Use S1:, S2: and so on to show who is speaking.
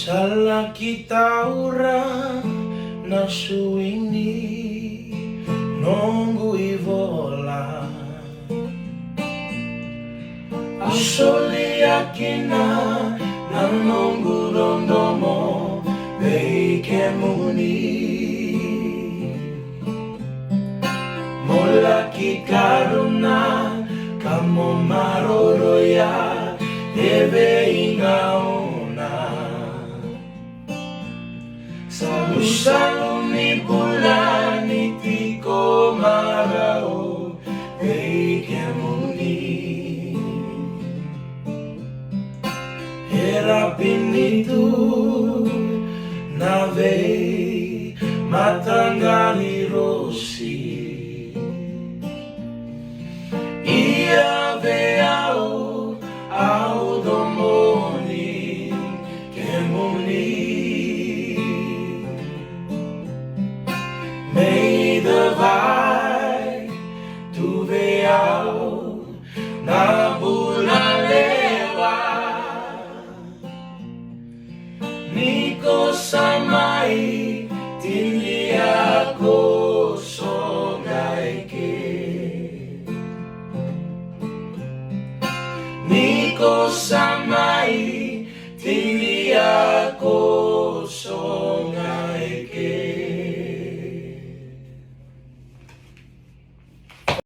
S1: Sala kita ora na suini nongu ivola Asoli akina na nongu rondomo Beike muni Mola ki karuna Kamo maroro ya Eve ingaona Salu ni bulan itiko marao Beike muni Hirapin itu Nave matanggali rosi Ia veao au domoni Kemuni May the vai tu veao na bulalewa Niko samai tindi ako songaike Niko samai